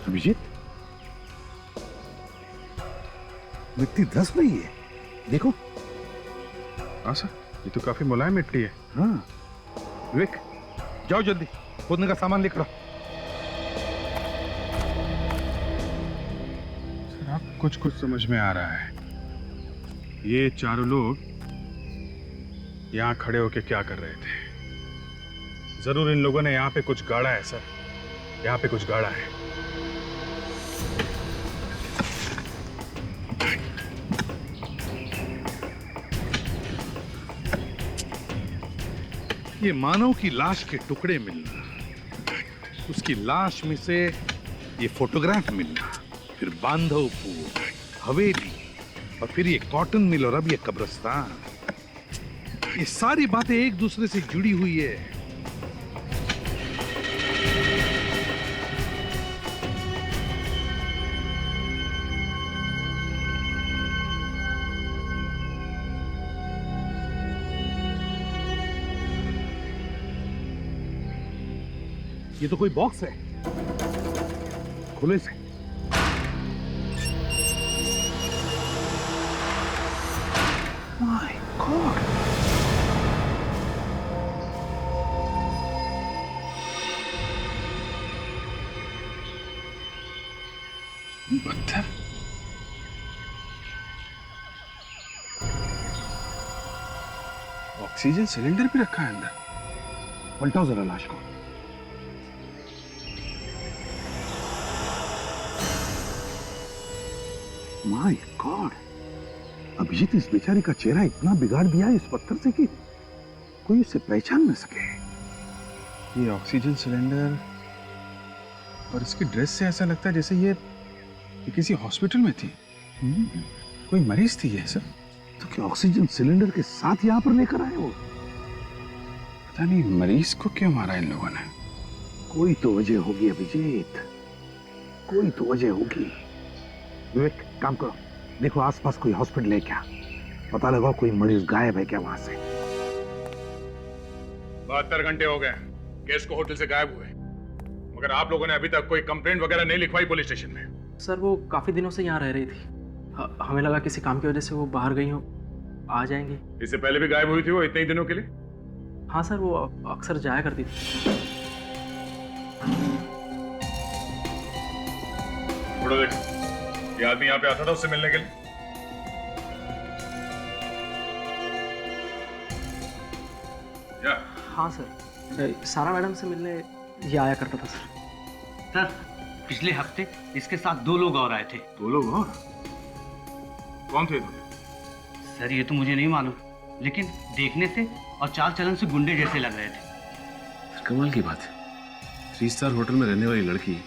अभिजीत, मिट्टी धस रही है, देखो। हाँ सर, ये तो काफी मुलायम मिट्टी है। हाँ विवेक, जाओ जल्दी खोदने का सामान लेकर आओ। सर आप कुछ समझ में आ रहा है। ये चारों लोग यहाँ खड़े होके क्या कर रहे थे? जरूर इन लोगों ने यहाँ पे कुछ गाड़ा है सर, यहाँ पे कुछ गाड़ा है। ये मानव की लाश के टुकड़े मिलना, उसकी लाश में से ये फोटोग्राफ मिलना, फिर बांधवपुर, हवेली, और फिर ये कॉटन मिल, और अब ये कब्रिस्तान, ये सारी बातें एक दूसरे से जुड़ी हुई है। ये तो कोई बॉक्स है, खुले से। माय गॉड, पत्थर। ऑक्सीजन सिलेंडर भी रखा है अंदर। पलटाओ जरा लाश को। माय गॉड, अभिजीत, इस बेचारी का चेहरा इतना बिगाड़ दिया इस पत्थर से कि कोई उसे पहचान न सके। ये ऑक्सीजन सिलेंडर और इसकी ड्रेस से ऐसा लगता है जैसे ये किसी हॉस्पिटल में थी। कोई मरीज थी ये सर। तो क्या ऑक्सीजन सिलेंडर के साथ यहाँ पर लेकर आए वो? पता नहीं मरीज को क्यों मारा इन लोगों ने। कोई तो वजह होगी अभिजीत, कोई तो वजह होगी। विवेक, काम करो, देखो आसपास कोई हॉस्पिटल है क्या, पता लगाओ कोई मरीज गायब है क्या वहां से। 72 घंटे हो गए केस को होटल से गायब हुए, मगर आप लोगों ने अभी तक कोई कंप्लेंट वगैरह नहीं लिखवाई पुलिस स्टेशन में। सर वो काफी दिनों से यहाँ रह रही थी, हमें लगा किसी काम की वजह से वो बाहर गई हो, आ जाएंगी। इससे पहले भी गायब हुई थी वो इतने ही दिनों के लिए? हाँ सर, वो अक्सर जाया करती थी। थोड़ा देखो, ये आदमी यहाँ पे आता था उससे मिलने के लिए? क्या? हाँ सर, सारा मैडम से मिलने ये आया करता था सर। सर पिछले हफ्ते इसके साथ 2 लोग और आए थे। 2 लोग और? कौन थे 2? सर ये तो मुझे नहीं मालूम, लेकिन देखने से और चाल चलन से गुंडे जैसे लग रहे थे। कमाल की बात है, 3 स्टार होटल में रहने वाली लड़की,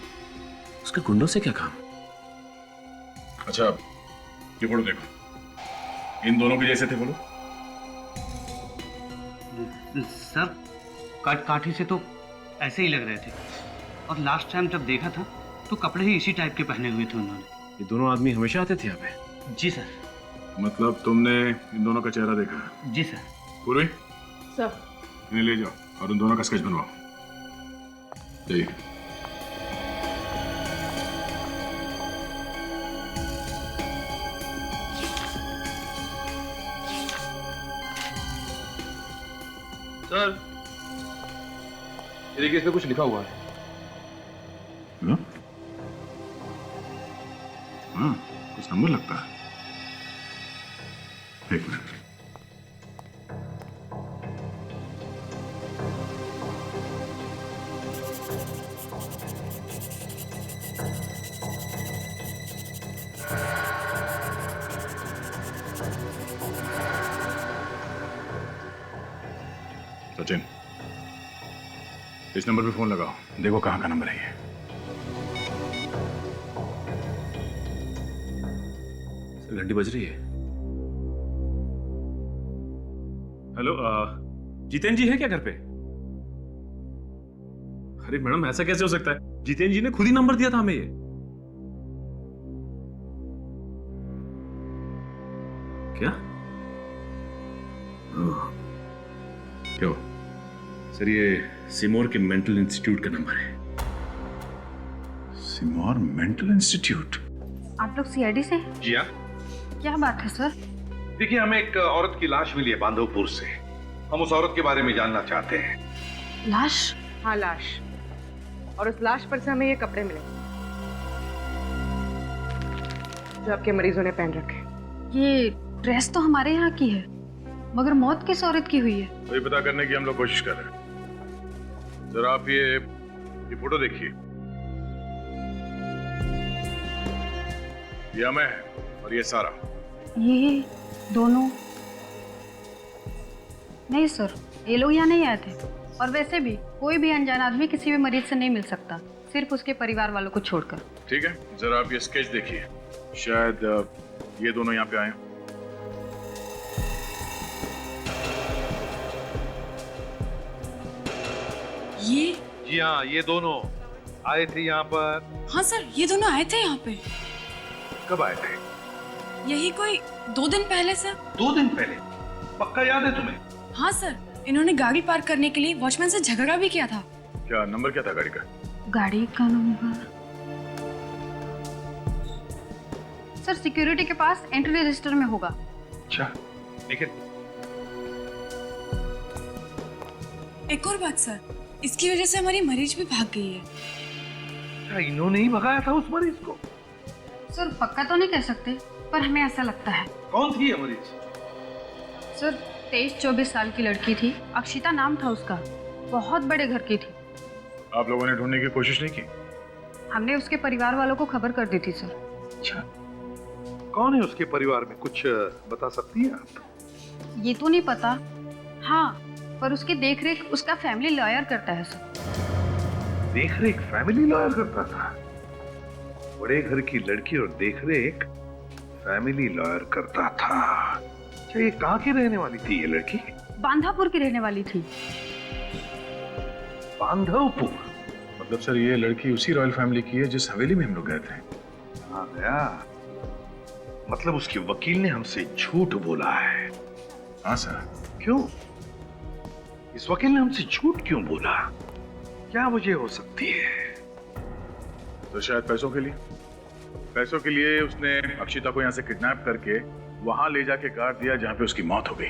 उसका गुंडों से क्या काम? अच्छा ये फोटो देखो, इन दोनों के जैसे थे बोलो। सर काठी से तो ऐसे ही लग रहे थे, और लास्ट टाइम जब देखा था तो कपड़े ही इसी टाइप के पहने हुए थे उन्होंने। ये दोनों आदमी हमेशा आते थे यहाँ पे? जी सर। मतलब तुमने इन दोनों का चेहरा देखा? जी सर। पूर्वी, सर इन्हें ले जाओ और उन दोनों का स्केच बनवाओ। जाइए। सर ये देखिए, इसमें कुछ लिखा हुआ है। हाँ, कुछ नंबर लगता है। एक मिनट। सचिन, इस नंबर पे फोन लगाओ, देखो कहाँ का नंबर है ये। घंटी बज रही है। हेलो, जितेंद्र जी है क्या घर पे? अरे मैडम ऐसा कैसे हो सकता है, जितेंद्र जी ने खुद ही नंबर दिया था हमें ये। क्या? क्यों? सर ये सिमोर के मेंटल इंस्टीट्यूट का नंबर है। सिमोर मेंटल इंस्टीट्यूट। आप लोग सीआईडी से हैं? जी हाँ। क्या बात है सर? देखिए, हमें एक औरत की लाश मिली है बांधवपुर से। हम उस औरत के बारे में जानना चाहते हैं। लाश? हाँ, लाश। और उस लाश पर से हमें ये कपड़े मिले जो आपके मरीजों ने पहन रखे। ये ड्रेस तो हमारे यहाँ की है, मगर मौत किस औरत की हुई है? तो ये पता करने की हम लोग कोशिश कर रहे हैं। जरा आप ये फोटो देखिए। ये मैं और ये सारा। ये दोनों? नहीं सर, ये लोग यहाँ नहीं आए थे। और वैसे भी कोई भी अनजान आदमी किसी भी मरीज से नहीं मिल सकता, सिर्फ उसके परिवार वालों को छोड़कर। ठीक है, जरा आप ये स्केच देखिए। शायद ये दोनों यहाँ पे आए। ये? जी हाँ, ये दोनों आए थे यहाँ पर। हाँ सर, ये दोनों आए थे यहाँ पे। कब आए थे? यही कोई 2 दिन पहले सर। 2 दिन पहले? पक्का याद है तुम्हें? हाँ सर, इन्होंने गाड़ी पार्क करने के लिए वॉचमैन से झगड़ा भी किया था। क्या नंबर क्या था गाड़ी का? गाड़ी का नंबर सर सिक्योरिटी के पास एंट्री रजिस्टर में होगा। अच्छा, लेकिन एक और बात सर, इसकी वजह से हमारी मरीज भी भाग गई है। क्या इन्होंने ही भगाया था उस मरीज को? सर पक्का तो नहीं कह सकते, पर हमें ऐसा लगता है। कौन थी ये मरीज? सर 23-24 साल की लड़की थी, अक्षिता नाम था उसका। बहुत बड़े घर की थी। आप लोगों ने ढूंढने की कोशिश नहीं की? हमने उसके परिवार वालों को खबर कर दी थी सर। अच्छा, कौन है उसके परिवार में, कुछ बता सकती हैं आप? ये तो नहीं पता। हाँ, पर उसकी देखरेख उसका फैमिली लॉयर करता है सर। देखरेख फैमिली लॉयर करता था? बड़े घर की लड़की और देखरेख फैमिली लॉयर करता था। अच्छा, ये कहाँ की रहने वाली थी ये लड़की? बांधापुर की रहने वाली थी। बांधवपुर? मतलब सर ये लड़की उसी रॉयल फैमिली की है जिस हवेली में हम लोग गए थे। हाँ गया। मतलब उसके वकील ने हमसे झूठ बोला है? हाँ सर। क्यों? इस वकील ने हमसे झूठ क्यों बोला? क्या वजह हो सकती है? तो शायद पैसों के लिए। पैसों के लिए उसने अक्षिता को यहाँ से किडनैप करके वहां ले जाके गाड़ दिया जहाँ पे उसकी मौत हो गई।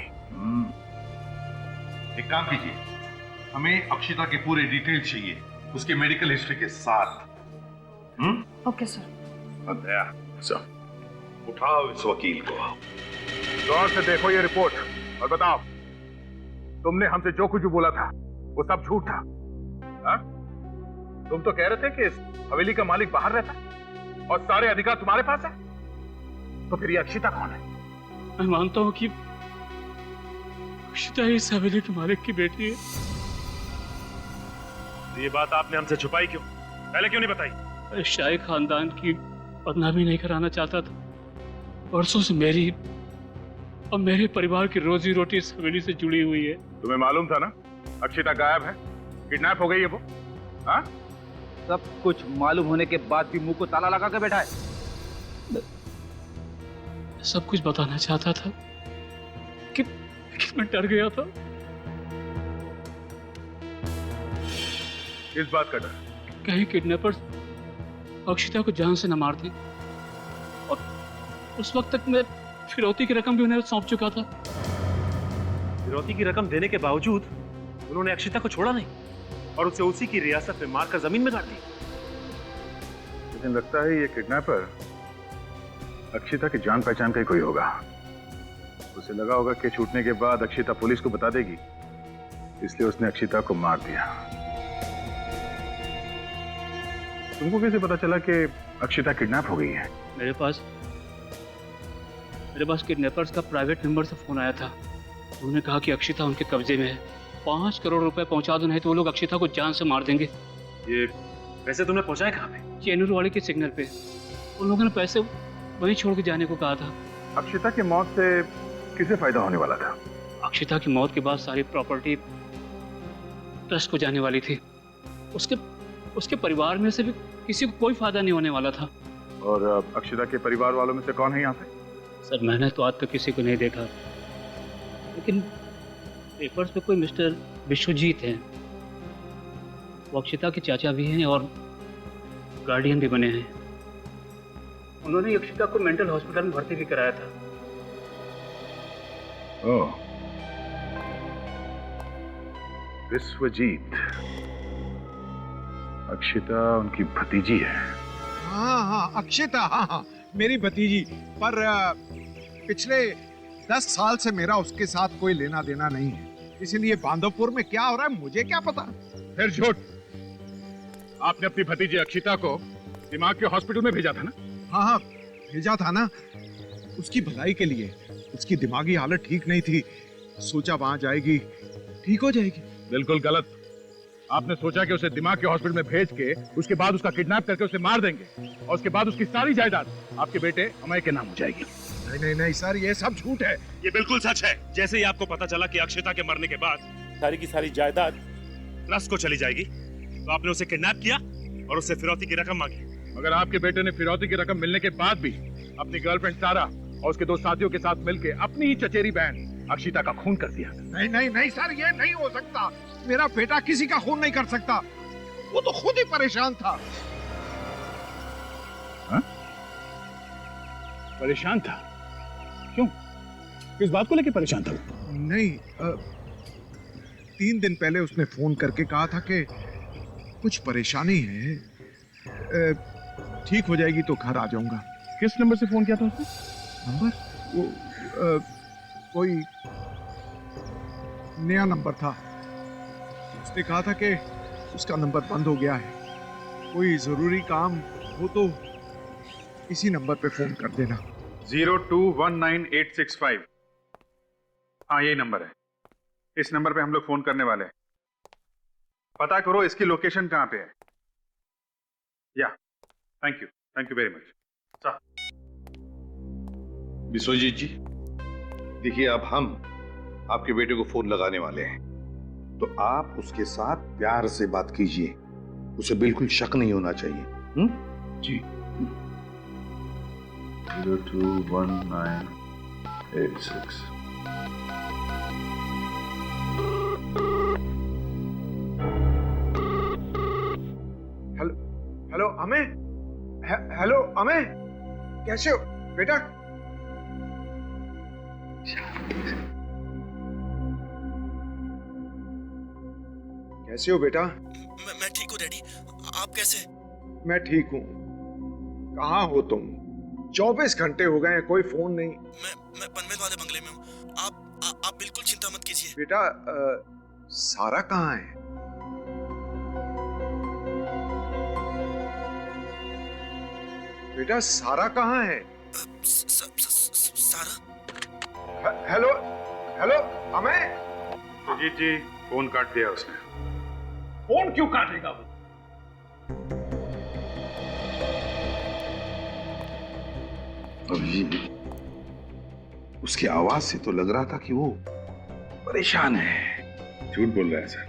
एक काम कीजिए, हमें अक्षिता के पूरे डिटेल चाहिए, उसके मेडिकल हिस्ट्री के साथ। Okay sir. दया सर, उठाओ इस वकील को। गौर से देखो ये रिपोर्ट और बताओ, तुमने हमसे जो कुछ भी बोला था वो सब झूठ था। हा? तुम तो कह रहे थे कि इस हवेली का मालिक बाहर रहता और सारे अधिकार तुम्हारे पास है। तो फिर ये अक्षिता कौन है? मैं मानता हूं कि अक्षिता इस हवेली के मालिक की बेटी है। ये बात आपने हमसे छुपाई क्यों? पहले क्यों नहीं बताई? शाही खानदान की बदनामी नहीं कराना चाहता था। वर्षों से मेरी और मेरे परिवार की रोजी रोटी इस हवेली से जुड़ी हुई है। तुम्हें मालूम था ना अक्षिता गायब है, किडनैप हो गई है वो? हाँ? सब कुछ मालूम होने के बाद भी मुंह को ताला लगा के बैठा है। सब कुछ बताना चाहता था कि मैं डर गया था। इस बात का डर? कहीं किडनैपर्स अक्षिता को जान से न मार दें। और उस वक्त तक मैं फिरौती की रकम भी उन्हें सौंप चुका था। फिरौती की रकम देने के बावजूद उन्होंने अक्षिता को छोड़ा नहीं और उसे उसी की रियासत में मारकर जमीन में गाड़ दी। लेकिन लगता है ये किडनैपर अक्षिता की जान पहचान का ही कोई होगा। उसे लगा होगा कि छूटने के बाद अक्षिता पुलिस को बता देगी, इसलिए उसने अक्षिता को मार दिया। तुमको कैसे पता चला कि अक्षिता किडनैप हो गई है? मेरे पास किडनैपर्स का प्राइवेट नंबर से फोन आया था। उन्होंने कहा कि अक्षिता उनके कब्जे में है, 5 करोड़ रुपए पहुंचा दो, नहीं तो वो लोग अक्षिता को जान से मार देंगे। ये पैसे तुमने पहुंचाए कहाँ पे? चेनूरवाड़ी के सिग्नल पे। उन लोगों ने पैसे वहीं छोड़ के जाने को कहा था। अक्षिता की मौत से किसे फायदा होने वाला था? अक्षिता की मौत के बाद सारी प्रॉपर्टी ट्रस्ट को जाने वाली थी। उसके परिवार में से भी किसी को कोई फायदा नहीं होने वाला था। और अक्षिता के परिवार वालों में से कौन है यहाँ पे? सर मैंने तो आज तक किसी को नहीं देखा, लेकिन पेपर्स पे कोई मिस्टर विश्वजीत हैं। वो अक्षिता के चाचा भी हैं और गार्डियन भी बने हैं। उन्होंने अक्षिता को मेंटल हॉस्पिटल में भर्ती भी कराया था। ओह, विश्वजीत, अक्षिता उनकी भतीजी है। हाँ, अक्षिता, हाँ, मेरी भतीजी। पर पिछले 10 साल से मेरा उसके साथ कोई लेना देना नहीं है, इसलिए बांधवपुर में क्या हो रहा है मुझे क्या पता। फिर झूठ। आपने अपनी भतीजी अक्षिता को दिमाग के हॉस्पिटल में भेजा था ना? हाँ, भेजा था ना, उसकी भलाई के लिए। उसकी दिमागी हालत ठीक नहीं थी, सोचा वहां जाएगी ठीक हो जाएगी। बिल्कुल गलत। आपने सोचा कि उसे दिमाग के हॉस्पिटल में भेज के उसके बाद उसका किडनैप करके उसे मार देंगे और उसके बाद उसकी सारी जायदाद आपके बेटे अमय के नाम हो जाएगी। नहीं सर, ये सब झूठ है। ये बिल्कुल सच है। जैसे ही आपको पता चला कि अक्षिता के मरने के बाद सारी की सारी जायदाद ट्रस्ट को चली जाएगी, तो आपने उसे किडनैप किया और उससे फिरौती की रकम मांगी। मगर आपके बेटे ने फिरौती की रकम मिलने के बाद भी अपनी गर्लफ्रेंड सारा और उसके 2 साथियों के साथ मिलकर अपनी ही चचेरी बहन अक्षिता का खून कर दिया। नहीं सर, ये नहीं हो सकता। मेरा बेटा किसी का खून नहीं कर सकता, वो तो खुद ही परेशान था। हा? परेशान था? क्यों? किस बात को लेकर परेशान था? नहीं, 3 दिन पहले उसने फोन करके कहा था कि कुछ परेशानी है, ठीक हो जाएगी तो घर आ जाऊंगा। किस नंबर से फोन किया था उसने? नंबर? वो कोई नया नंबर था। उसने कहा था कि उसका नंबर बंद हो गया है, कोई जरूरी काम हो तो इसी नंबर पे फोन कर देना। 0219865। हाँ, यही नंबर है। इस नंबर पे हम लोग फोन करने वाले हैं। पता करो इसकी लोकेशन कहाँ पे है। या, thank you very much. Vishwajeet ji, देखिए अब हम आपके बेटे को फोन लगाने वाले हैं, तो आप उसके साथ प्यार से बात कीजिए, उसे बिल्कुल शक नहीं होना चाहिए। जी। 021986। हेलो अमय, हेलो अमय, कैसे हो बेटा? कैसे हो बेटा? मैं ठीक हूँ डैडी, आप कैसे? मैं ठीक हूँ। कहाँ हो तुम? 24 घंटे हो गए हैं, कोई फोन नहीं। मैं पनवेल वाले बंगले में हूँ। आप बिल्कुल चिंता मत कीजिए। बेटा, सारा कहाँ है? बेटा, सारा कहाँ है? सारा? हेलो अमय। सुजीत जी, फोन काट दिया उसने। फोन क्यों काटेगा वो? अभी उसकी आवाज से तो लग रहा था कि वो परेशान है। झूठ बोल रहा है सर।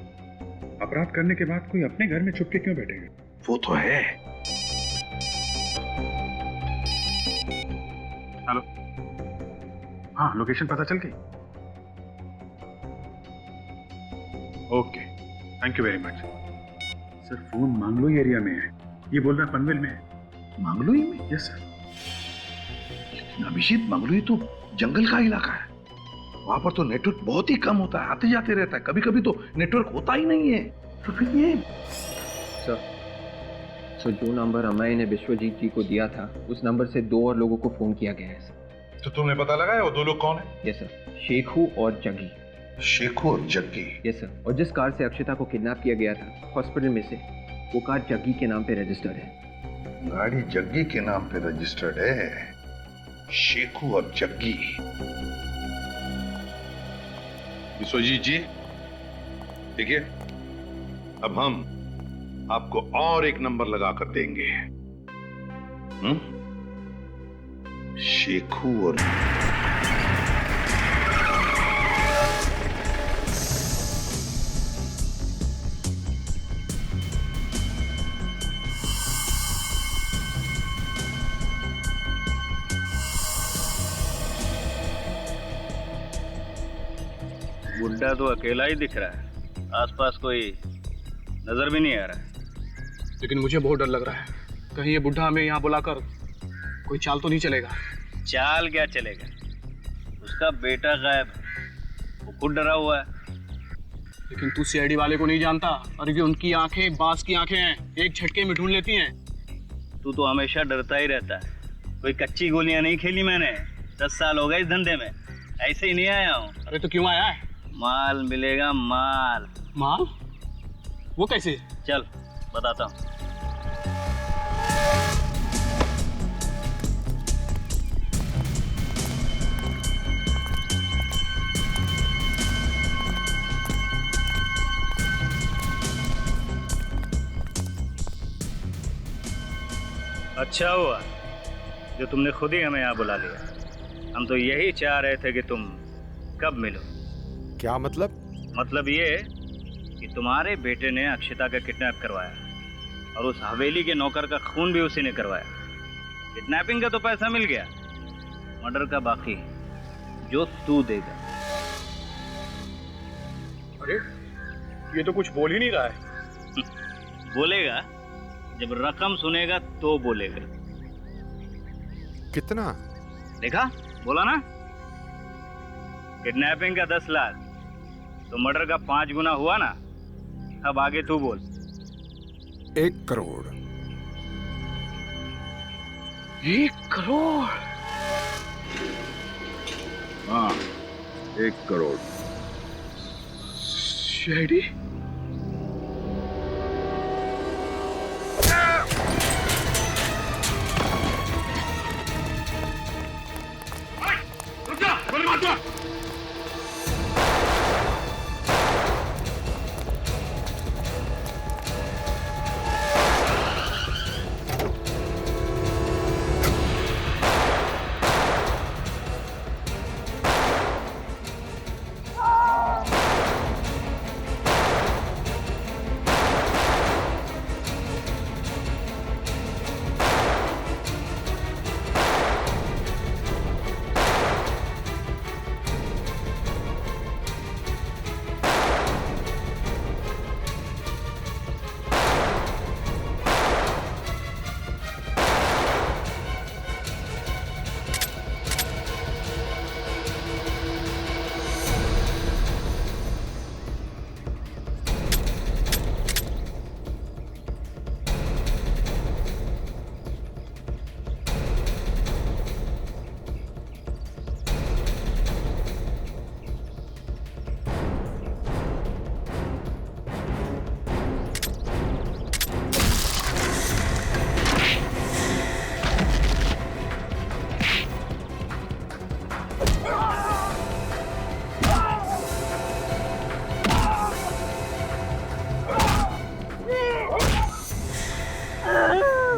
अपराध करने के बाद कोई अपने घर में छुप के क्यों बैठेगा? वो तो है। हेलो, हाँ, लोकेशन पता चल गई? Okay, thank you very much. Sir, phone Mangloi area में है। ये बोल रहा है पनवेल में है। मंगलोई में? Yes sir. लेकिन अभिजीत, मंगलोई तो जंगल का इलाका है, वहां पर तो नेटवर्क बहुत ही कम होता है, आते जाते रहता है, कभी कभी तो नेटवर्क होता ही नहीं है। तो फिर ये सर, जो नंबर अमय ने विश्वजीत जी को दिया था, उस नंबर से 2 और लोगों को फोन किया गया है सर। तो तुमने पता लगाया वो 2 लोग कौन है? यस सर, शेखू और जग्गी। शेखू और जग्गी? यस सर, और जिस कार से अक्षिता को किडनैप किया गया था हॉस्पिटल में से, वो कार जग्गी के नाम पे रजिस्टर्ड है। गाड़ी जग्गी के नाम पे रजिस्टर्ड है। शेखू और जग्गी। विश्वजीत जी, देखिए, अब हम आपको और एक नंबर लगा कर देंगे। शेखू और बुड्ढा तो अकेला ही दिख रहा है, आसपास कोई नजर भी नहीं आ रहा है। लेकिन मुझे बहुत डर लग रहा है। कहीं ये बुढ़ा हमें यहाँ बुलाकर कोई चाल तो नहीं चलेगा? चाल क्या चलेगा? उसका बेटा गायब है, वो खुद डरा हुआ है। लेकिन तू सीआईडी वाले को नहीं जानता, और ये उनकी आंखें बांस की आंखें हैं, एक झटके में ढूंढ लेती हैं। तू तो हमेशा डरता ही रहता है। कोई कच्ची गोलियां नहीं खेली मैंने, 10 साल हो गए इस धंधे में, ऐसे ही नहीं आया हूँ। अरे तो क्यों आया है? माल मिलेगा, माल। माल? वो कैसे? चल बताता हूँ। अच्छा हुआ जो तुमने खुद ही हमें यहाँ बुला लिया। हम तो यही चाह रहे थे कि तुम कब मिलो। क्या मतलब? मतलब ये कि तुम्हारे बेटे ने अक्षिता का किडनैप करवाया, और उस हवेली के नौकर का खून भी उसी ने करवाया। किडनैपिंग का तो पैसा मिल गया, मर्डर का बाकी जो तू देगा। अरे ये तो कुछ बोल ही नहीं रहा है। बोलेगा, जब रकम सुनेगा तो बोलेगा। कितना? देखा, बोला ना, किडनैपिंग का 10 लाख तो मर्डर का 5 गुना हुआ ना। अब आगे तू बोल। 1 करोड़। 1 करोड़? हाँ, 1 करोड़। सीआईडी? गोली मार दो।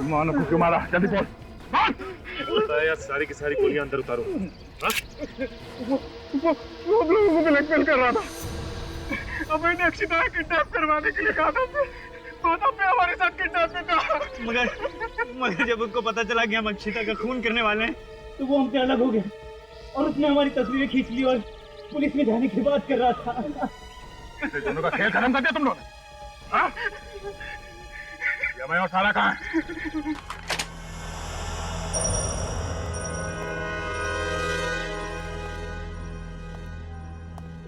मानो को क्यों मारा? जल्दी बोल। बताया, सारी की सारी गोलियां अंदर उतारो। वो लोगों को ब्लैकमेल कर रहा था। अब मैंने अक्षिता को किडनैप करवाने के लिए कहा था, तो पे हमारे साथ किडनैप में था। मगर जब उनको पता चला कि हम अक्षिता का खून करने वाले हैं, तो वो हमसे अलग हो गया और उसने हमारी तस्वीरें खींच ली और पुलिस में जाने की बात कर रहा था। दोनों का खेल खत्म कर दिया तुम लोग। हाँ? मैं और सारा कहाँ है?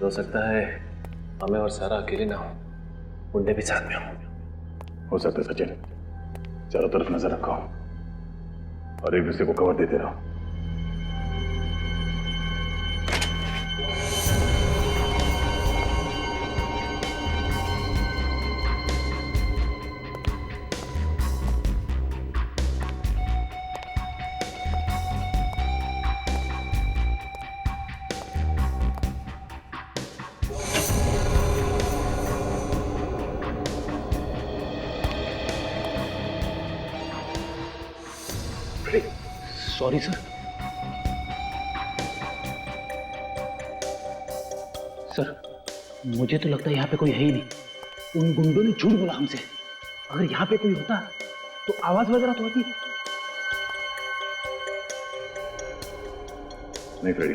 हो सकता है हमें और सारा अकेले ना हो, मुंडे भी साथ में हो सकता है सचिन। चारों तरफ नजर रखो और एक दूसरे को कवर देते रहो। Sorry sir. सर, मुझे तो लगता है यहाँ पे कोई है ही नहीं। उन गुंडों ने झूठ बोला हमसे। अगर यहाँ पे कोई होता तो आवाज वगैरह तो होती। नहीं फ्रेडी,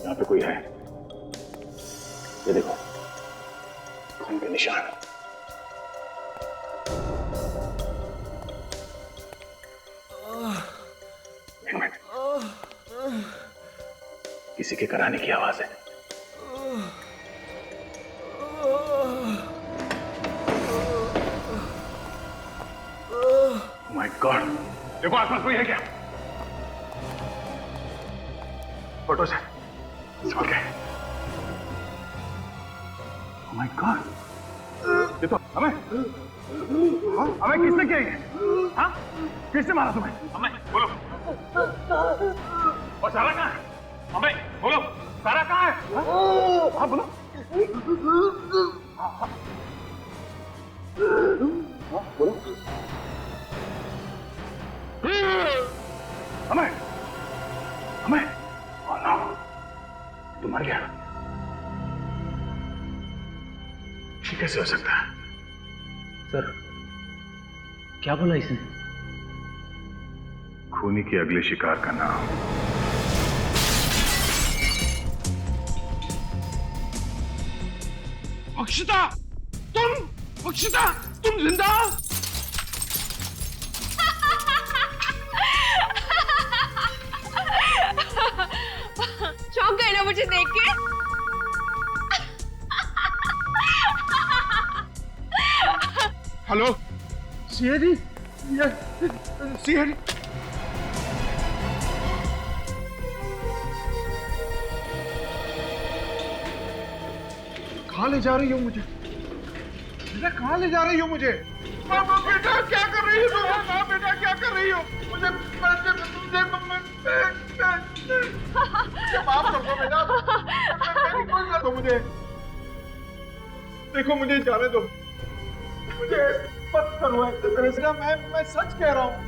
यहाँ पे कोई है। ये देखो, खून के निशान। किसी के कराने की आवाज है। माय गॉड, देखो आसपास कोई है क्या? फोटो से समझ गए। माय गॉड, ये तो हमें किसने किया ये? हाँ, किसने मारा तुम्हें? हमें बोलो। और सारा कहाँ है? हमें बोलो, सारा कहाँ है? हाँ बोलो। बोलो। हमें तुम मर गया। ये कैसे हो सकता है? सर, क्या बोला इसने? खूनी के अगले शिकार का नाम। अक्षता, तुम जिंदा? चौंक गए ना मुझे देख के? Hello CID, CID. कहाँ ले जा रही हो मुझे? बेटा कहाँ ले जा रही हो मुझे? बेटा क्या कर रही हो तुम? हाँ बेटा क्या कर रही हो? मुझे माफ कर दो बेटा, कोई कर दो मुझे। देखो मुझे जाने दो, मुझे मत करो ऐसे मेरे से। मैं सच कह रहा हूँ।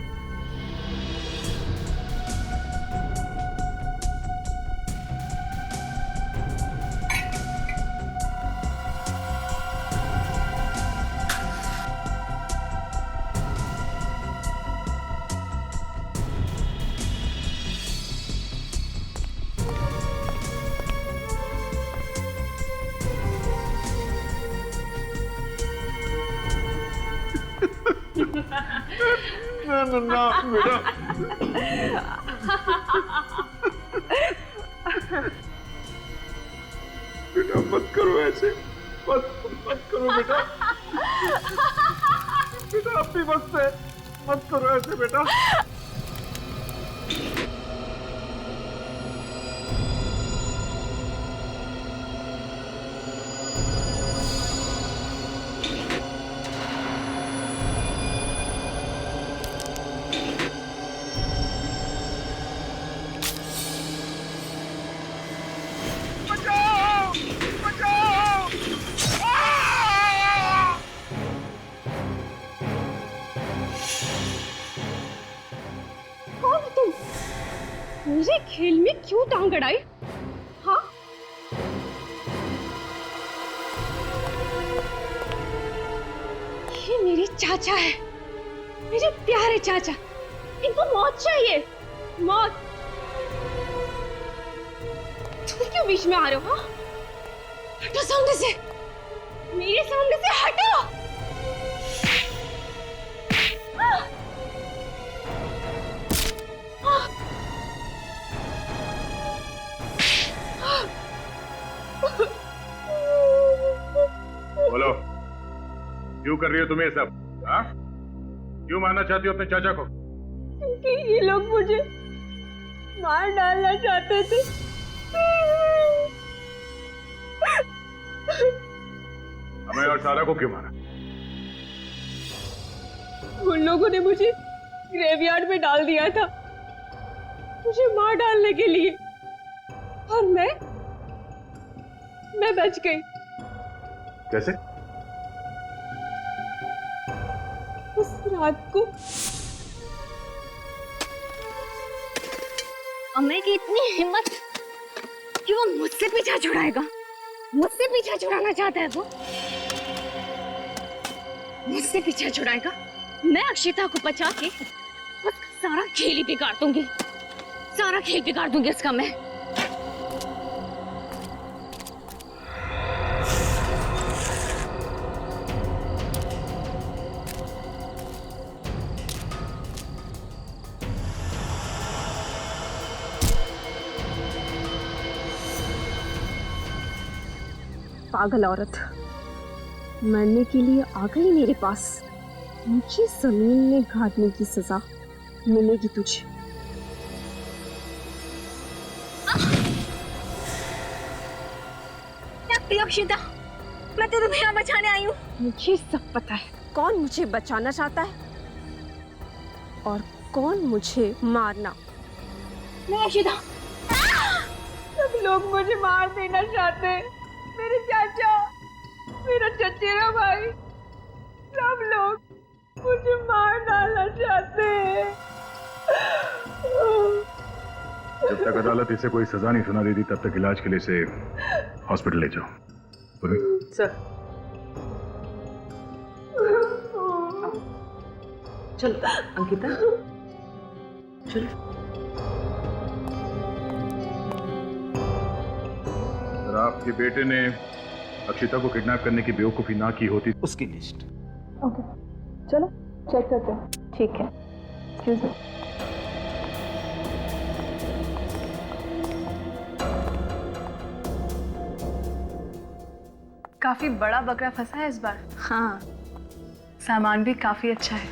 ना बेटा, बेटा मत करो ऐसे, मत करो बेटा। बेटा अब भी वक्त है, मत करो ऐसे बेटा। मेरे खेल में क्यों टांग अड़ाई? हाँ? ये मेरे चाचा है, मेरे प्यारे चाचा। इनको मौत चाहिए, मौत। तुम क्यों बीच में आ रहे हो? हाँ? हटो सामने से, मेरे सामने से हटो। बोलो, क्यों कर रही हो तुम ये सब? हाँ? क्यों मारना चाहती हो अपने चाचा को? क्योंकि ये लोग मुझे मार डालना चाहते थे। हमें और सारा को क्यों मारा? उन लोगों ने मुझे ग्रेवयार्ड में डाल दिया था, मुझे मार डालने के लिए, और मैं बच गई। कैसे? उस रात को अमय की इतनी हिम्मत कि वो मुझसे पीछा छुड़ाएगा, मुझसे पीछा छुड़ाना चाहता है वो, मुझसे पीछा छुड़ाएगा। मैं अक्षिता को बचा के उसका सारा खेल ही बिगाड़ दूंगी, सारा खेल बिगाड़ दूंगी उसका मैं। पागल औरत मरने के लिए आ गई मेरे पास। मुझे जमीन में गाड़ने की सजा मिलेगी तुझे। अक्षिता, मैं तो तुम्हें यहाँ बचाने आई हूँ। मुझे सब पता है कौन मुझे बचाना चाहता है और कौन मुझे मारना। नहीं अक्षिता, सब लोग मुझे मार देना चाहते हैं। मेरे चाचा, मेरा चचेरा भाई, सब लोग मुझे मार डालना चाहते हैं। जब तक अदालत इसे कोई सजा नहीं सुना देती तब तक इलाज के लिए इसे हॉस्पिटल ले जाओ। सर चलो अंकिता, चलो। अगर आपके बेटे ने अक्षिता को किडनैप करने की बेवकूफी ना की होती उसकी लिस्ट। ओके, चलो चेक करते हैं। ठीक है, एक्सक्यूज मी। काफी बड़ा बकरा फंसा है इस बार। हाँ, सामान भी काफी अच्छा है।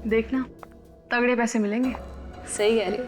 देखना, तगड़े पैसे मिलेंगे। सही कह रही हो।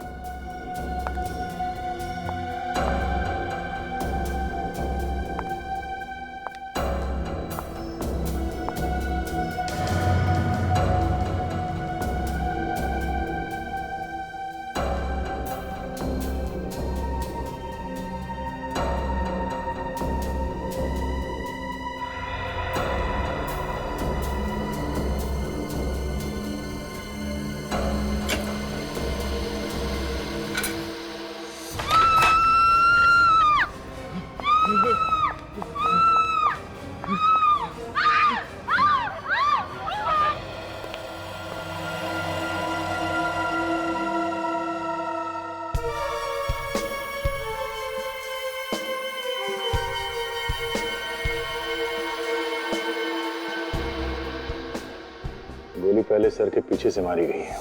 गोली पहले सर के पीछे से मारी गई है,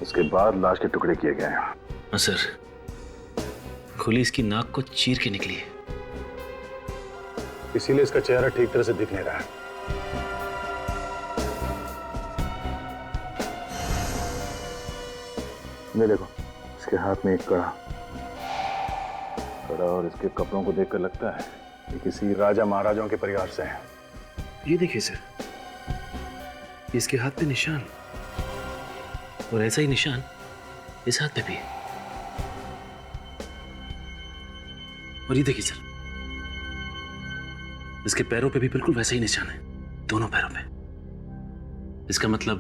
उसके बाद लाश के टुकड़े किए गए हैं। हाँ सर, गोली इसकी नाक को चीर के निकली है, इसीलिए इसका चेहरा ठीक तरह से दिख नहीं रहा है। ये देखो, इसके हाथ में एक कड़ा और इसके कपड़ों को देखकर लगता है कि किसी राजा महाराजाओं के परिवार से है। ये देखिए सर, इसके हाथ पे निशान, और ऐसा ही निशान इस हाथ पे भी है। और ये देखिए सर, इसके पैरों पे भी बिल्कुल वैसा ही निशान है, दोनों पैरों पे। इसका मतलब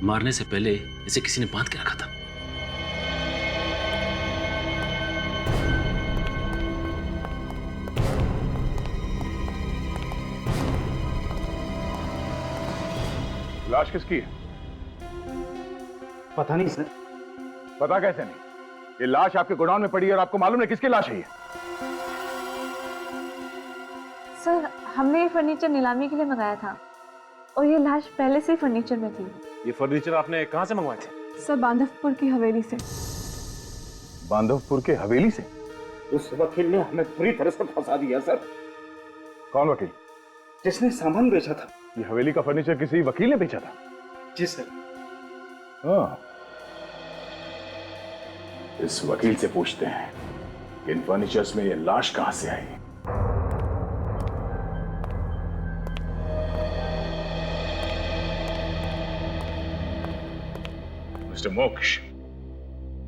मारने से पहले इसे किसी ने बांध के रखा था। लाश किसकी है? पता नहीं सर। पता कैसे नहीं? ये लाश आपके गोडाउन में पड़ी है और आपको मालूम है किसकी लाश है ये? सर, हमने ये फर्नीचर नीलामी के लिए मंगाया था और ये लाश पहले से ही फर्नीचर में थी। ये फर्नीचर आपने कहां से मंगवाए थे? सर, बांधवपुर की हवेली से। बांधवपुर के हवेली से? उस वकील ने हमें पूरी तरह से फंसा दिया सर। कौन वकील? जिसने सामान बेचा था। ये हवेली का फर्नीचर किसी वकील ने बेचा था? जी सर। हाँ, इस वकील से पूछते हैं कि इन फर्नीचर्स में ये लाश कहां से आई। मिस्टर मोक्ष।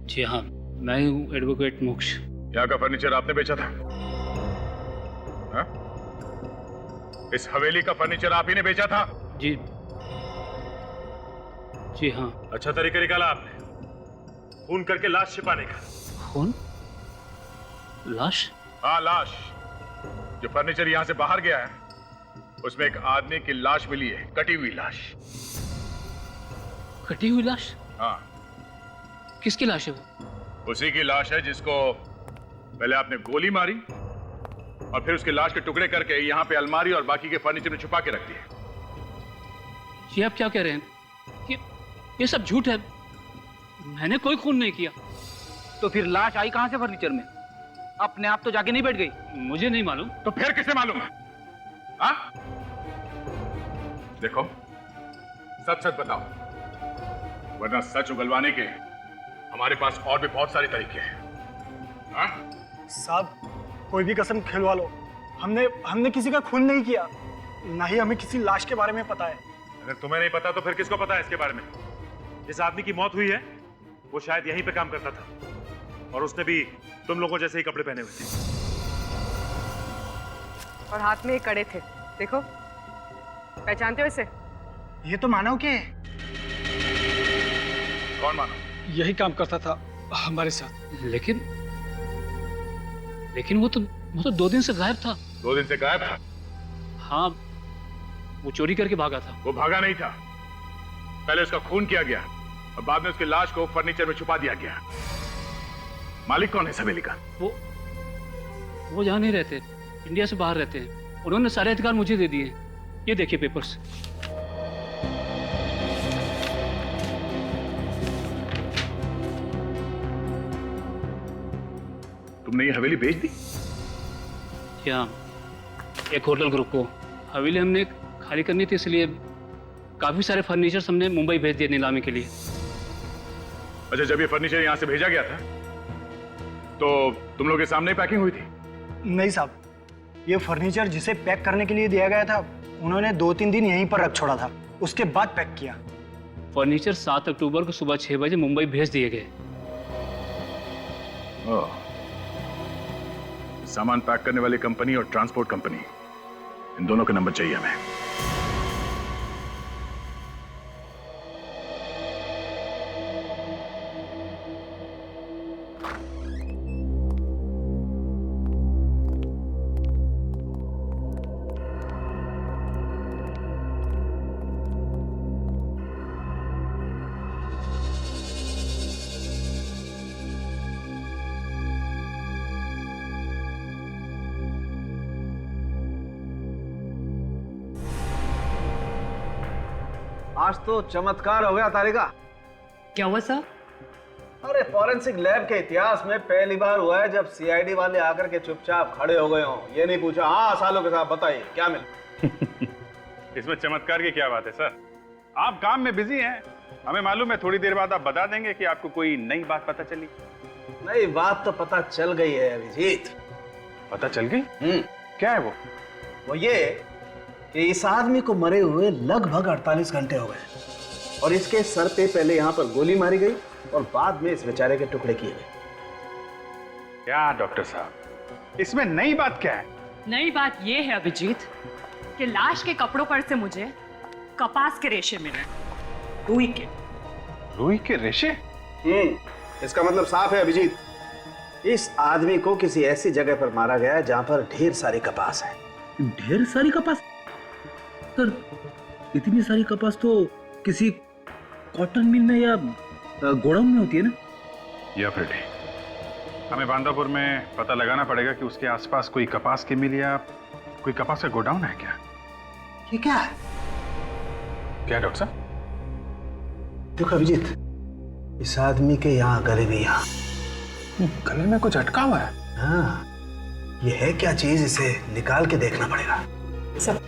जी हाँ, मैं हूँ एडवोकेट मोक्ष। यहाँ का फर्नीचर आपने बेचा था? हा? इस हवेली का फर्नीचर आप ही ने बेचा था? जी जी हाँ। अच्छा तरीका निकाला आपने खून करके लाश छिपाने का। खून? लाश? हाँ, लाश। जो फर्नीचर यहाँ से बाहर गया है उसमें एक आदमी की लाश मिली है, कटी हुई लाश। कटी हुई लाश? हाँ। किसकी लाश है वो? उसी की लाश है जिसको पहले आपने गोली मारी और फिर उसकी लाश के टुकड़े करके यहाँ पे अलमारी और बाकी के फर्नीचर में छुपा के रख दिया। ये आप क्या कह रहे हैं? ये सब झूठ है, मैंने कोई खून नहीं किया। तो फिर लाश आई कहां से फर्नीचर में? अपने आप तो जाके नहीं बैठ गई? मुझे नहीं मालूम। तो फिर किसे मालूम है? हाँ? देखो, सच सच बताओ, वरना सच उगलवाने के हमारे पास और भी बहुत सारे तरीके हैं। हाँ? साहब, कोई भी कसम खिलवा लो, हमने किसी का खून नहीं किया, ना ही हमें किसी लाश के बारे में पता है। अगर तुम्हें नहीं पता तो फिर किसको पता है इसके बारे में? जिस आदमी की मौत हुई है वो शायद यहीं पे काम करता था और उसने भी तुम लोगों जैसे ही कपड़े पहने हुए थे। और हाथ में ये कड़े थे, देखो, पहचानते हो इसे? ये तो मानव के है। कौन मानव? यही काम करता था हमारे साथ। लेकिन वो तो 2 दिन से गायब था। 2 दिन से गायब था? हाँ, वो चोरी करके भागा था। वो भागा नहीं था, पहले उसका खून किया गया और बाद में उसकी लाश को फर्नीचर में छुपा दिया गया। मालिक कौन है इस हवेली का? वो यहाँ नहीं रहते, इंडिया से बाहर रहते हैं। उन्होंने सारे अधिकार मुझे दे दिए। ये देखिए पेपर्स। तुमने ये हवेली बेच दी? क्या? एक होटल ग्रुप को हवेली हमने खाली करनी थी, इसलिए काफी सारे फर्नीचर हमने मुंबई भेज दिए नीलामी के लिए। अच्छा, जब ये फर्नीचर यहाँ से भेजा गया था तो तुम लोग के सामने पैकिंग हुई थी? नहीं साहब, ये फर्नीचर जिसे पैक करने के लिए दिया गया था, उन्होंने 2-3 दिन यहीं पर रख छोड़ा था, उसके बाद पैक किया। फर्नीचर 7 अक्टूबर को सुबह 6 बजे मुंबई भेज दिए गए। सामान पैक करने वाली कंपनी और ट्रांसपोर्ट कंपनी, इन दोनों के नंबर चाहिए हमें। आज तो चमत्कार हो गया तारिका। क्या हुआ सर? अरे फॉरेंसिक लैब के इतिहास में पहली बार हुआ है जब सीआईडी वाले आकर के चुपचाप खड़े हो गए हों। ये नहीं पूछा, हाँ सालों के साथ बताइए क्या मिला। इसमें चमत्कार की क्या बात है सर? आप काम में बिजी हैं, हमें मालूम है। थोड़ी देर बाद आप बता देंगे कि आपको कोई नई बात पता चली। नई बात तो पता चल गई है अभिजीत। पता चल गई? क्या है वो? वो ये कि इस आदमी को मरे हुए लगभग 48 घंटे हो गए और इसके सर पे पहले यहाँ पर गोली मारी गई और बाद में इस बेचारे के टुकड़े किए गए। क्या डॉक्टर साहब, इसमें नई बात क्या है? नई बात ये है अभिजीत कि लाश के कपड़ों पर से मुझे कपास के रेशे मिले, रुई के। रुई के रेशे? इसका मतलब साफ है अभिजीत, इस आदमी को किसी ऐसी जगह पर मारा गया है जहां पर ढेर सारी कपास है। ढेर सारी कपास? सर, इतनी सारी कपास तो किसी कॉटन मिल में या गोडाउन में होती है ना? या फिर हमें बांदापुर में पता लगाना पड़ेगा कि उसके आसपास कोई कपास की मिल या कोई कपास का गोडाउन है क्या? ये क्या है? क्या डॉक्टर साहब? देखो अभिजीत, इस आदमी के यहाँ गले में यहाँ गले में कुछ अटका हुआ है। हाँ, ये है क्या चीज, इसे निकाल के देखना पड़ेगा। सब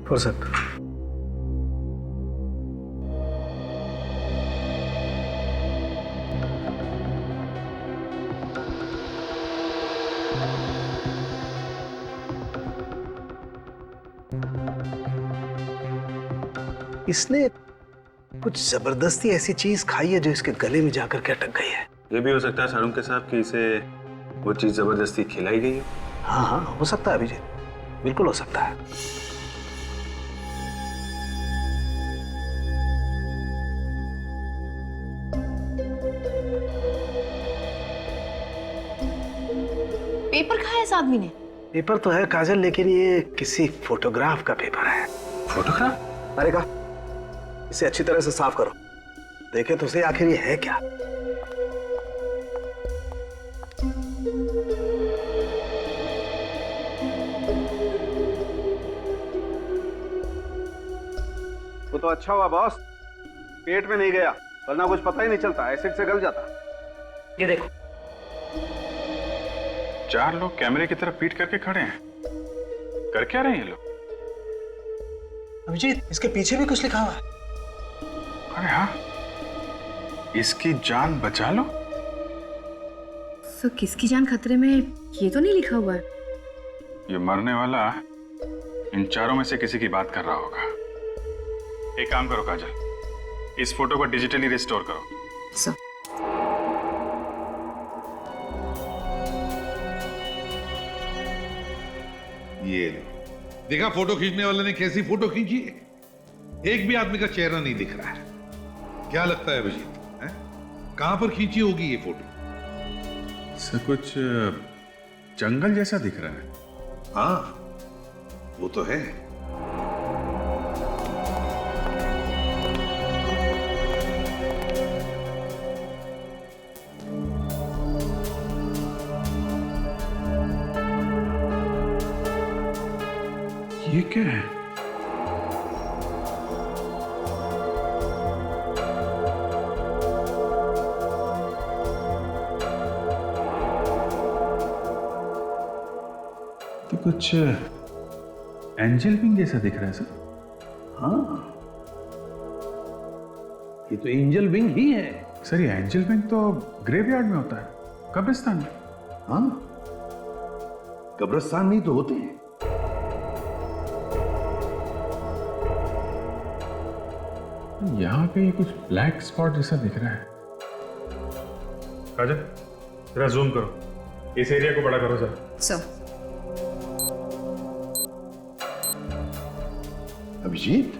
फुर्सत। इसने कुछ जबरदस्ती ऐसी चीज खाई है जो इसके गले में जाकर के अटक गई है। ये भी हो सकता है सारुण के साहब कि इसे वो चीज जबरदस्ती खिलाई गई हो। हाँ हाँ, हो सकता है अभिजीत, बिल्कुल हो सकता है। पेपर कहाँ है इस आदमी ने? पेपर तो है काजल, लेकिन ये किसी फोटोग्राफ का पेपर है। फोटोग्राफ? अरे का इसे अच्छी तरह से साफ करो, देखे तो सही आखिर ये है क्या। तो अच्छा हुआ बॉस, पेट में नहीं गया, वरना कुछ पता ही नहीं चलता, एसिड से गल जाता। ये देखो, 4 लोग कैमरे की तरफ पीट करके खड़े हैं। कर क्या रहे हैं ये लोग? अभिजीत, इसके पीछे भी कुछ लिखा हुआ है। अरे हाँ, इसकी जान बचा लो। सर किसकी जान खतरे में, ये तो नहीं लिखा हुआ है। ये मरने वाला इन चारों में से किसी की बात कर रहा होगा। एक काम करो काजल, इस फोटो को डिजिटली रिस्टोर करो। सर ये लो, देखा फोटो खींचने वाले ने कैसी फोटो खींची है? एक भी आदमी का चेहरा नहीं दिख रहा है। क्या लगता है अभिजीत, कहां पर खींची होगी ये फोटो? सर कुछ जंगल जैसा दिख रहा है। हाँ वो तो है। ये क्या है? तो कुछ एंजल विंग जैसा दिख रहा है सर। हाँ ये तो एंजल विंग ही है। सर ये एंजल विंग तो ग्रेवयार्ड में होता है, कब्रिस्तान में। हाँ कब्रिस्तान में ही तो होते हैं। यहाँ पे कुछ ब्लैक स्पॉट जैसा दिख रहा है। काजल जरा जूम करो, इस एरिया को बड़ा करो सर। अभिजीत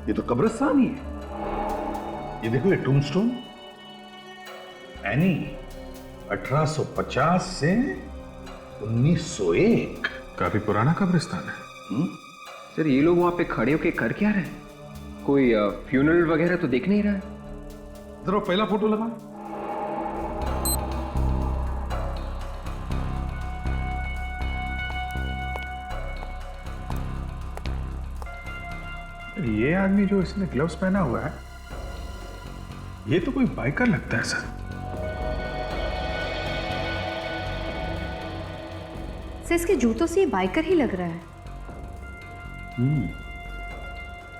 ये तो कब्रिस्तान ही है। ये देखो ये टूमस्टोन, एनी 1850 से 1901। काफी पुराना कब्रिस्तान है। सर ये लोग वहां पे खड़े होके कर क्या रहे हैं? कोई फ्यूनरल वगैरह तो देख नहीं रहा है। जरा पहला फोटो लगा। ये आदमी जो इसने ग्लव्स पहना हुआ है, ये तो कोई बाइकर लगता है सर। इसके जूतों से ये बाइकर ही लग रहा है।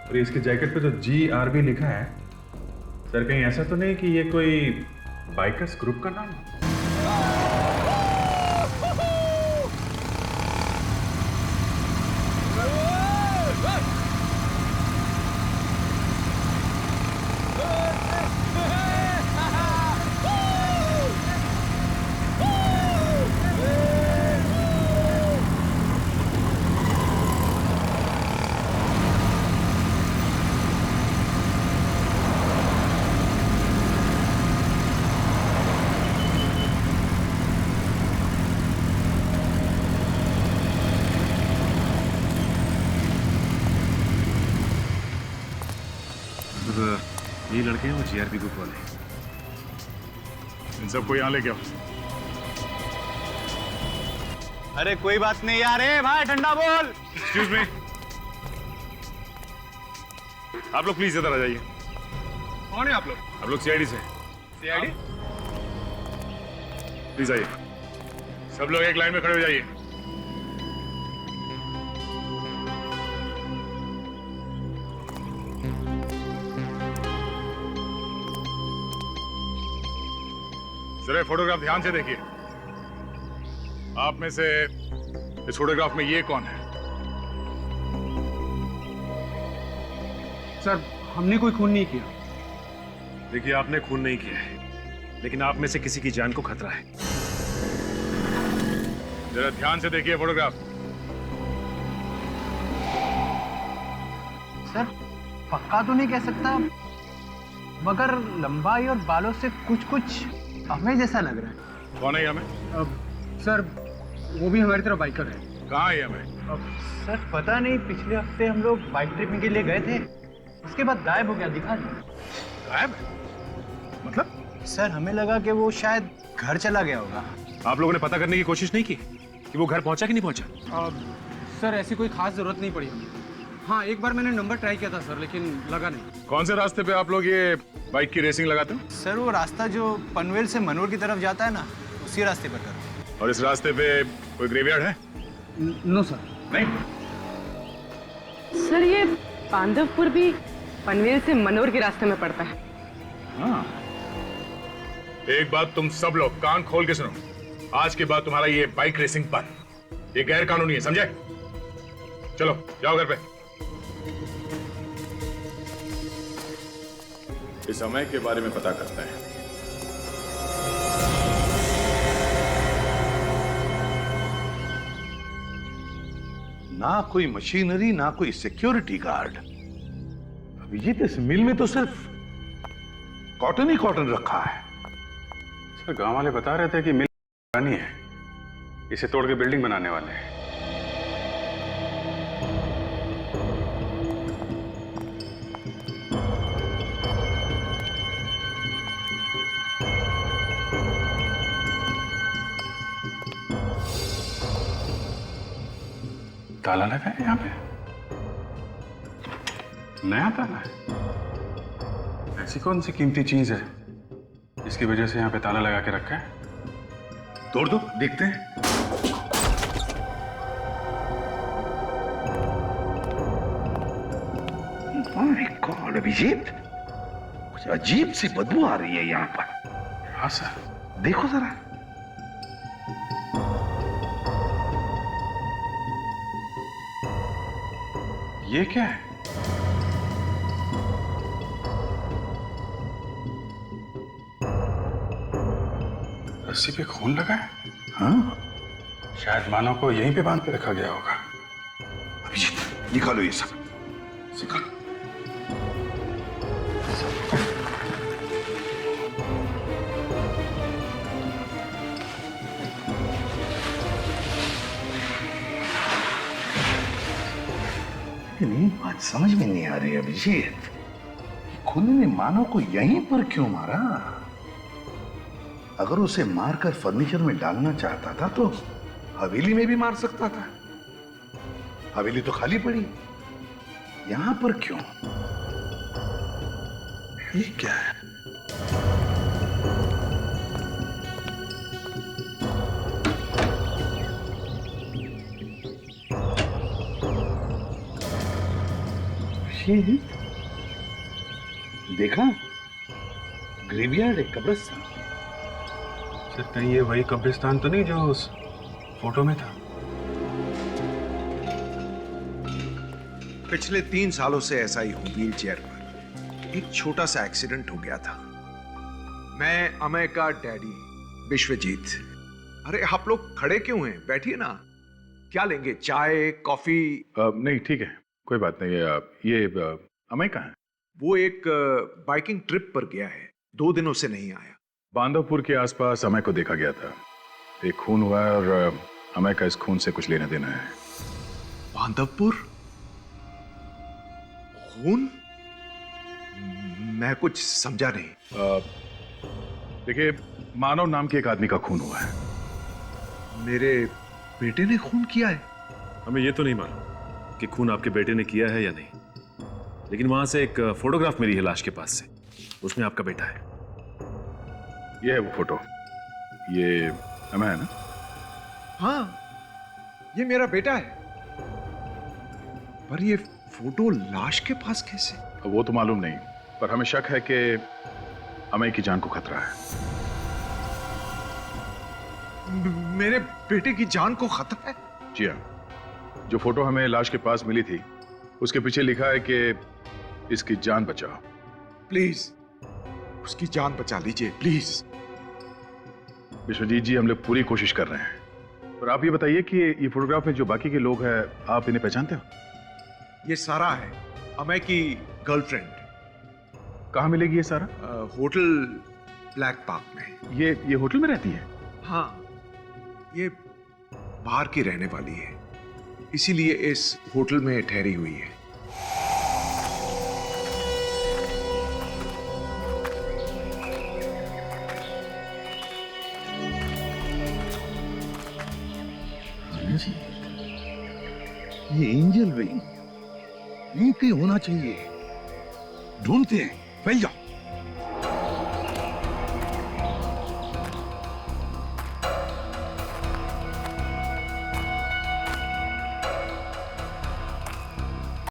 और इसके जैकेट पे जो GRB लिखा है, सर कहीं ऐसा तो नहीं कि ये कोई बाइकर्स ग्रुप का नाम है? ये लड़के हैं वो GRB ग्रुप वाले। इन सबको यहाँ लेके आओ। अरे कोई बात नहीं यार, भाई ठंडा बोल। एक्सक्यूज मी, आप लोग प्लीज इधर आ जाइए। कौन है आप लोग? आप लोग CID से। CID? प्लीज आइए, सब लोग एक लाइन में खड़े हो जाइए। जरा फोटोग्राफ ध्यान से देखिए। आप में से इस फोटोग्राफ में ये कौन है? सर हमने कोई खून नहीं किया। देखिए आपने खून नहीं किया है, लेकिन आप में से किसी की जान को खतरा है। जरा ध्यान से देखिए फोटोग्राफ। सर पक्का तो नहीं कह सकता, मगर लंबाई और बालों से कुछ कुछ हमें जैसा लग रहा है। कौन है हमें? सर वो भी हमारी तरह बाइकर है। कहाँ है हमें? सर पता नहीं, पिछले हफ्ते हम लोग बाइक ट्रिपिंग के लिए गए थे, उसके बाद गायब हो गया, दिखा नहीं। गायब? मतलब? सर हमें लगा कि वो शायद घर चला गया होगा। आप लोगों ने पता करने की कोशिश नहीं की कि वो घर पहुंचा कि नहीं पहुंचा? सर ऐसी कोई खास जरूरत नहीं पड़ी हमें। हाँ, एक बार मैंने नंबर ट्राई किया था सर, लेकिन लगा नहीं। कौन से रास्ते पे आप लोग ये बाइक की रेसिंग लगाते हो? सर वो रास्ता जो पनवेल से मनोर की तरफ जाता है ना, उसी रास्ते पर कर। और इस रास्ते पे कोई ग्रेवयार्ड है? No sir. नहीं? सर ये बांधवपुर भी पनवेल से मनोर के रास्ते में पड़ता है। हाँ। एक बात तुम सब लोग कान खोल के सुनो, आज के बाद तुम्हारा ये बाइक रेसिंग बंद। ये गैर कानूनी है, समझे? चलो जाओ घर पे। इस समय के बारे में पता करते हैं। ना कोई मशीनरी, ना कोई सिक्योरिटी गार्ड। अभिजीत, इस मिल में तो सिर्फ कॉटन ही कॉटन रखा है। सर गांव वाले बता रहे थे कि मिल पुरानी है, इसे तोड़ के बिल्डिंग बनाने वाले हैं। ताला लगा है यहाँ पे, नया ताला है। ऐसी कौन सी कीमती चीज है जिसकी वजह से यहाँ पे ताला लगा के रखा है? तोड़ दो, देखते हैं। माय गॉड अभिजीत, कुछ अजीब सी बदबू आ रही है यहाँ पर। हाँ सर, देखो जरा। ये क्या है? रस्सी पे खून लगा है। हाँ, शायद मानव को यहीं पे बांध के रखा गया होगा। अभिजीत निकालो ये सब, निकालो। लेकिन एक बात समझ में नहीं आ रही अभिजीत, खून ने मानव को यहीं पर क्यों मारा? अगर उसे मारकर फर्नीचर में डालना चाहता था तो हवेली में भी मार सकता था। हवेली तो खाली पड़ी, यहां पर क्यों? ये क्या है? ये देखा, ग्रेवयार्ड है, कब्रिस्तान। सर कहीं ये वही कब्रिस्तान तो नहीं जो उस फोटो में था? पिछले 3 सालों से ऐसा ही हूं, व्हील चेयर पर। एक छोटा सा एक्सीडेंट हो गया था। मैं अमय का डैडी विश्वजीत। अरे आप लोग खड़े क्यों हैं? बैठिए ना। क्या लेंगे, चाय, कॉफी? नहीं ठीक है, कोई बात नहीं। ये अमय कहाँ है? वो एक बाइकिंग ट्रिप पर गया है, 2 दिनों से नहीं आया। बांधवपुर के आसपास अमय को देखा गया था। एक खून हुआ है और अमय का इस खून से कुछ लेना देना है। बांधवपुर? खून? मैं कुछ समझा नहीं। देखिए, मानव नाम के एक आदमी का खून हुआ है। मेरे बेटे ने खून किया है? हमें ये तो नहीं मालूम कि खून आपके बेटे ने किया है या नहीं, लेकिन वहां से एक फोटोग्राफ मिली है लाश के पास से, उसमें आपका बेटा है। ये है वो फोटो। ये अमय है ना? हाँ, ये मेरा बेटा है। पर ये फोटो लाश के पास कैसे? वो तो मालूम नहीं, पर हमें शक है कि अमय की जान को खतरा है। मेरे बेटे की जान को खतरा है? जी हाँ। जो फोटो हमें लाश के पास मिली थी, उसके पीछे लिखा है कि इसकी जान बचाओ। प्लीज उसकी जान बचा लीजिए, प्लीज। विश्वजीत जी, हम लोग पूरी कोशिश कर रहे हैं। पर आप ये बताइए कि ये फोटोग्राफ में जो बाकी के लोग हैं, आप इन्हें पहचानते हो? ये सारा है, अमय की गर्लफ्रेंड। कहाँ मिलेगी ये सारा? होटल ब्लैक पार्क में। ये होटल में रहती है? हाँ, ये बाहर की रहने वाली है, इसीलिए इस होटल में ठहरी हुई है। ये एंजल विंग, ऊँट ही होना चाहिए। ढूंढते हैं, फैल जाओ।